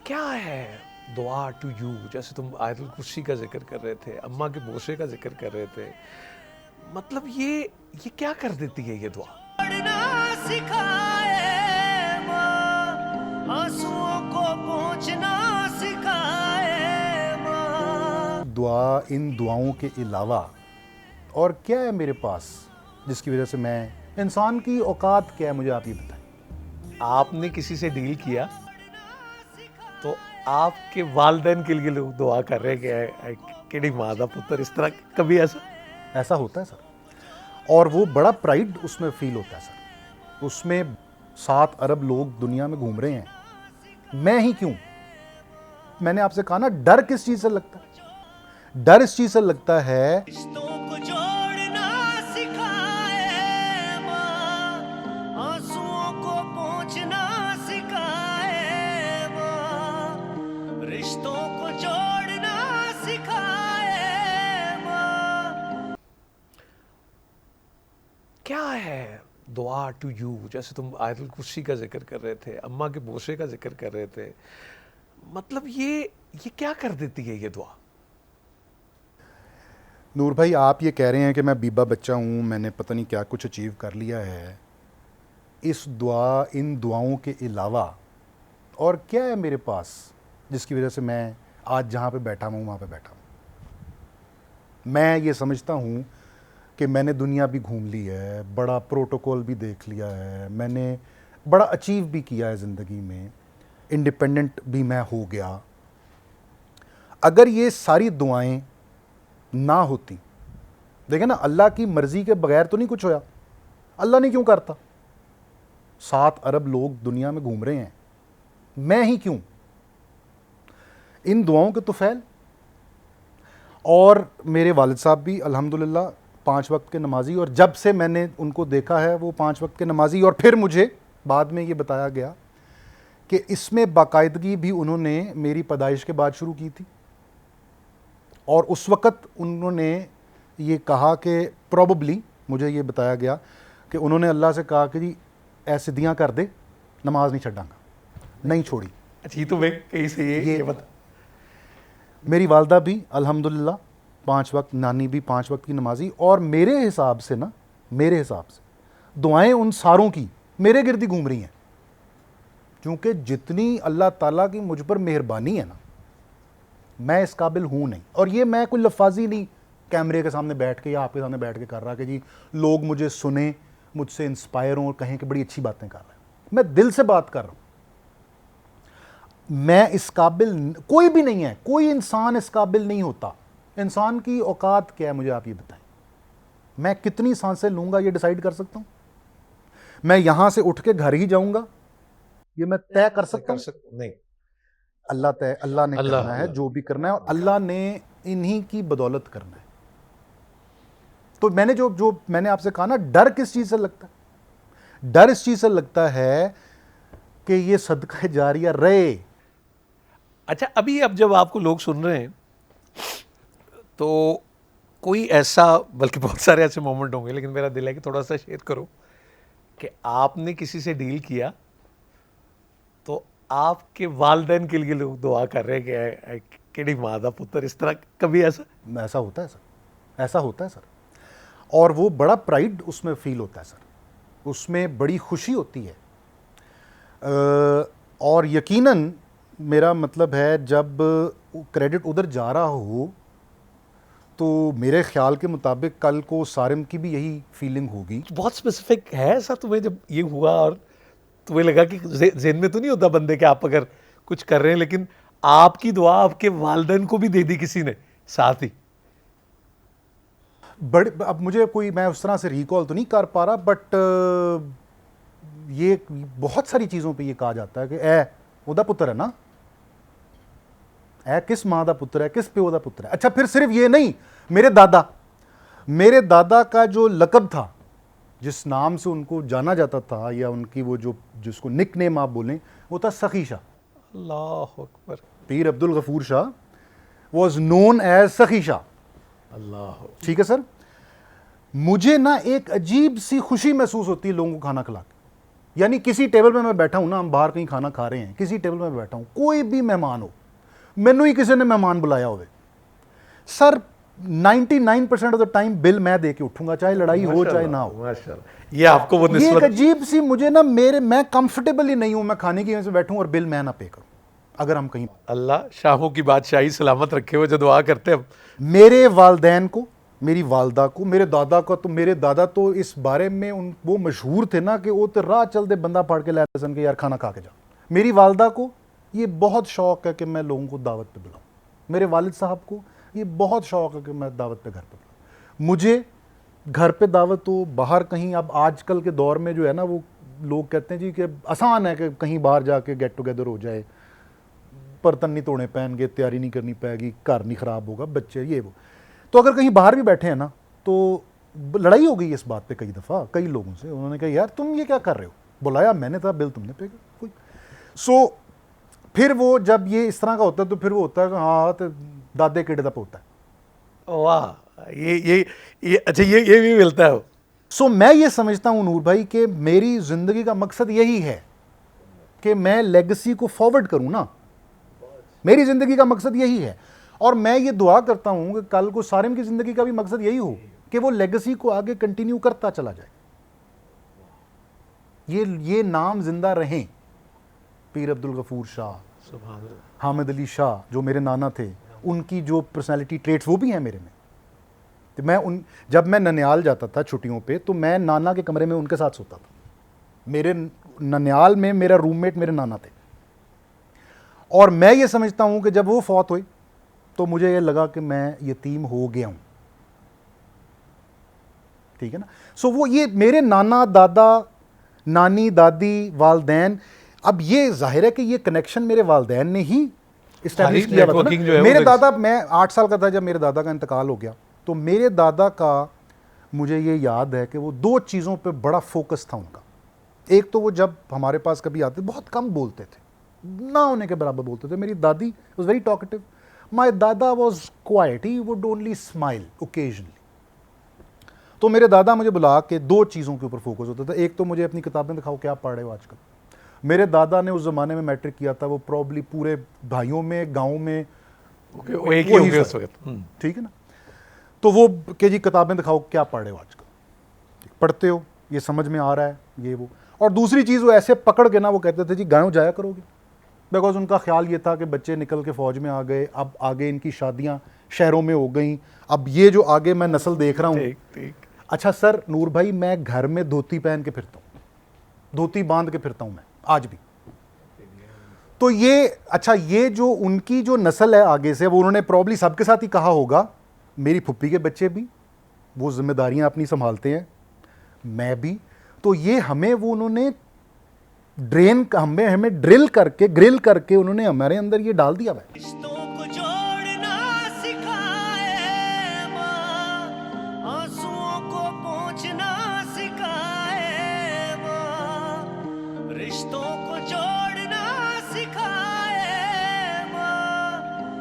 क्या है दुआ टू यू? जैसे तुम आयतुल कुर्सी का जिक्र कर रहे थे, अम्मा के बोसे का जिक्र कर रहे थे, मतलब ये क्या कर देती है ये दुआ? पढ़ना सिखाए माँ, आंसुओं को पोंछना सिखाए माँ। दुआ इन दुआओं के अलावा और क्या है मेरे पास जिसकी वजह से मैं इंसान की औकात क्या है, मुझे आप ये बताएं। आपने किसी से डील किया तो आपके वालिदैन के लिए लोग दुआ कर रहे हैं कि केड़ी माँ दा पुत्र, इस तरह कभी ऐसा होता है सर, और वो बड़ा प्राइड उसमें फील होता है सर। उसमें 7 अरब लोग दुनिया में घूम रहे हैं, मैं ही क्यों? मैंने आपसे कहा ना, डर किस चीज से लगता है? डर इस चीज से लगता है रिश्तों को जोड़ना सिखाए माँ, आंसुओं को पोंछना सिखाए माँ। रिश्तों को जोड़ना सिखाए माँ। क्या है दुआ टू यू? जैसे तुम आयतुल कुर्सी का जिक्र कर रहे थे, अम्मा के बोसे का जिक्र कर रहे थे, मतलब ये क्या कर देती है ये दुआ? नूर भाई, आप ये कह रहे हैं कि मैं बीबा बच्चा हूँ, मैंने पता नहीं क्या कुछ अचीव कर लिया है। इस दुआ इन दुआओं के अलावा और क्या है मेरे पास जिसकी वजह से मैं आज जहाँ पे बैठा हूँ वहाँ पे बैठा हूँ। मैं ये समझता हूँ कि मैंने दुनिया भी घूम ली है, बड़ा प्रोटोकॉल भी देख लिया है, मैंने बड़ा अचीव भी किया है ज़िंदगी में, इंडिपेंडेंट भी मैं हो गया। अगर ये सारी दुआएं ना होती, देखें ना, अल्लाह की मर्जी के बगैर तो नहीं कुछ होया। अल्लाह ने क्यों करता? 7 अरब लोग दुनिया में घूम रहे हैं, मैं ही क्यों? इन दुआओं के तुफैल। और मेरे वालिद साहब भी अल्हम्दुलिल्लाह 5 वक्त के नमाजी, और जब से मैंने उनको देखा है वो 5 वक्त के नमाजी। और फिर मुझे बाद में ये बताया गया कि इसमें बाकायदगी भी उन्होंने मेरी पैदाइश के बाद शुरू की थी, और उस वक़्त उन्होंने ये कहा कि प्रॉबली, मुझे ये बताया गया कि उन्होंने अल्लाह से कहा कि जी ऐसे दियाँ कर दे, नमाज नहीं छड़ांगा, नहीं छोड़ी। अच्छा, ये तो मैं कहीं से ये बता। मेरी वालदा भी अल्हम्दुलिल्लाह 5 वक्त, नानी भी 5 वक्त की नमाजी। और मेरे हिसाब से ना, मेरे हिसाब से दुआएं उन सारों की मेरे गिर्द ही घूम रही हैं, क्योंकि जितनी अल्लाह ताला की मुझ पर मेहरबानी है ना, मैं इस काबिल हूँ नहीं। और ये मैं कोई लफाजी नहीं कैमरे के सामने बैठ के या आपके सामने बैठ के कर रहा कि जी लोग मुझे सुने, मुझसे इंस्पायर हों और कहें कि बड़ी अच्छी बातें कर रहे हैं। मैं दिल से बात कर रहा हूँ। मैं इस काबिल कोई भी नहीं है, कोई इंसान इस काबिल नहीं होता। इंसान की औकात क्या है, मुझे आप ये बताएं। मैं कितनी सांसें लूंगा ये डिसाइड कर सकता हूँ? मैं यहां से उठ के घर ही जाऊंगा, ये मैं तय कर सकता हूँ? नहीं, अल्लाह ने करना है जो भी करना है, और अल्लाह ने इन्हीं की बदौलत करना है। तो मैंने जो मैंने आपसे कहा ना, डर किस चीज से लगता है? डर इस चीज से लगता है कि ये सदका जारिया रहे। अच्छा, अभी अब जब आपको लोग सुन रहे हैं तो कोई ऐसा, बल्कि बहुत सारे ऐसे मोमेंट होंगे, लेकिन मेरा दिल है कि थोड़ा सा शेयर करो कि आपने किसी से डील किया तो आपके वालिदैन के लिए लोग दुआ कर रहे हैं कि केड़ी माँ दा पुत्र, इस तरह कभी ऐसा होता है सर, ऐसा होता है सर। और वो बड़ा प्राइड उसमें फील होता है सर, उसमें बड़ी खुशी होती है। और यकीनन मेरा मतलब है, जब क्रेडिट उधर जा रहा हो तो मेरे ख्याल के मुताबिक कल को सारिम की भी यही फीलिंग होगी। बहुत स्पेसिफिक है ऐसा तुम्हें जब ये हुआ, और तुम्हें लगा कि ज़हन में तो नहीं होता बंदे के आप अगर कुछ कर रहे हैं, लेकिन आपकी दुआ आपके वालिदैन को भी दे दी किसी ने साथ ही? बड़े, अब मुझे कोई, मैं उस तरह से रिकॉल तो नहीं कर पा रहा, बट ये बहुत सारी चीज़ों पे ये कहा जाता है कि ए ओदा पुत्र है ना, ए किस माँ दा पुत्र है, किस प्यो दा पुत्र है। अच्छा, फिर सिर्फ ये नहीं, मेरे दादा का जो लकब था, जिस नाम से उनको जाना जाता था, या उनकी वो जो जिसको निक नेम आप बोलें, वो था सखी शाह। अल्लाह अकबर। Pir Abdul Ghafoor Shah was known as Sakhi Shah. अल्लाह। ठीक है सर। मुझे ना एक अजीब सी खुशी महसूस होती है लोगों को खाना खिला के। यानी किसी टेबल पे मैं बैठा हूं ना, हम बाहर कहीं खाना खा रहे हैं, किसी टेबल पे मैं बैठा हूं, कोई भी मेहमान हो, मैनू ही किसी ने मेहमान बुलाया होवे, sir 99% of the time bill मैं दे के उठूंगा, चाहे लड़ाई हो चाहे ना हो। माशाल्लाह, ये आपको वो ये एक निस्बत अजीब सी मुझे ना, मैं कंफर्टेबल ही नहीं हूं मैं खाने की वजह से बैठूं और बिल मैं ना पे करूं। अगर हम कहीं, अल्लाह शाहों की बादशाही सलामत रखे हुए जो दुआ करते हैं हम। मेरे वालदैन को, मेरी वालदा को, मेरे दादा को, तो मेरे दादा तो इस बारे में वो मशहूर थे ना कि वो तो राह चलते बंदा पढ़ के लै सन के यार खाना खा के जा। मेरी वालदा को ये बहुत शौक है कि मैं लोगों को दावत पे बुलाऊं, मेरे वालिद साहब को ये बहुत शौक है कि मैं दावत पे घर पे बुलाऊं। मुझे घर पे दावत हो, बाहर कहीं, अब आजकल के दौर में जो है ना, वो लोग कहते हैं जी कि आसान है कि कहीं बाहर जाके गेट टुगेदर हो जाए, बर्तन नहीं धोने पैनगे, तैयारी नहीं करनी पैगी, घर नहीं ख़राब होगा, बच्चे ये वो। तो अगर कहीं बाहर भी बैठे हैं ना, तो लड़ाई हो गई इस बात पे कई दफ़ा कई लोगों से। उन्होंने कहा यार तुम ये क्या कर रहे हो, बुलाया मैंने था, बिल तुमने पे कोई। सो फिर वो जब ये इस तरह का होता है तो फिर वो होता है कि हाँ तो दादे केड़े दा पोता है। वाह, ये अच्छा, ये भी मिलता है। सो मैं ये समझता हूँ नूर भाई कि मेरी ज़िंदगी का मकसद यही है कि मैं लेगेसी को फॉरवर्ड करूँ ना, मेरी ज़िंदगी का मकसद यही है। और मैं ये दुआ करता हूँ कि कल को सारिम की ज़िंदगी का भी मकसद यही हो कि वो लेगेसी को आगे कंटिन्यू करता चला जाए, ये नाम जिंदा रहें। पीर अब्दुल गफूर शाह, सुभान अल्लाह, हामिद अली शाह जो मेरे नाना थे, उनकी जो पर्सनालिटी ट्रेट्स वो भी हैं मेरे में। तो जब मैं ननियाल जाता था छुट्टियों पे, तो मैं नाना के कमरे में उनके साथ सोता था। मेरे ननियाल में मेरा रूममेट मेरे नाना थे। और मैं ये समझता हूँ कि जब वो फौत हुए तो मुझे ये लगा कि मैं यतीम हो गया हूँ, ठीक है ना। सो वो ये मेरे नाना, दादा, नानी, दादी, वालदैन, अब ये जाहिर है कि ये कनेक्शन मेरे वालदैन ने ही इस्टेब्लिश किया हुआ था ना। मेरे दादा, मैं 8 साल का था जब मेरे दादा का इंतकाल हो गया, तो मेरे दादा का मुझे ये याद है कि वो 2 चीज़ों पे बड़ा फोकस था उनका। एक तो वो जब हमारे पास कभी आते बहुत कम बोलते थे, ना होने के बराबर बोलते थे। मेरी दादी वॉज वेरी टॉकेटिव, माई दादा was quite, he would only smile occasionally. तो मेरे दादा मुझे बुला के 2 चीज़ों के ऊपर फोकस होता था। एक तो मुझे अपनी किताबें दिखाओ, क्या पढ़ रहे हो आजकल। मेरे दादा ने उस ज़माने में मैट्रिक किया था, वो प्रॉब्ली पूरे भाइयों में, गाँव में एक ही हो गया उस वक्त। ठीक है ना। तो वो कि जी किताबें दिखाओ, क्या पढ़ रहे हो आजकल, पढ़ते हो, ये समझ में आ रहा है, ये वो। और दूसरी चीज़ वो ऐसे पकड़ के ना, वो कहते थे जी गाँव जाया करोगे, बिकॉज उनका ख्याल ये था कि बच्चे निकल के फ़ौज में आ गए, अब आगे इनकी शादियाँ शहरों में हो गई, अब ये जो आगे मैं नस्ल देख रहा हूँ। अच्छा सर नूर भाई, मैं घर में धोती पहन के फिरता हूँ, धोती बांध के फिरता हूँ मैं आज भी। तो ये अच्छा, ये जो उनकी जो नस्ल है आगे से, वो उन्होंने प्रॉब्ली सबके साथ ही कहा होगा, मेरी फुप्पी के बच्चे भी वो जिम्मेदारियां अपनी संभालते हैं, मैं भी। तो ये हमें वो उन्होंने हमें ड्रिल करके उन्होंने हमारे अंदर ये डाल दिया है।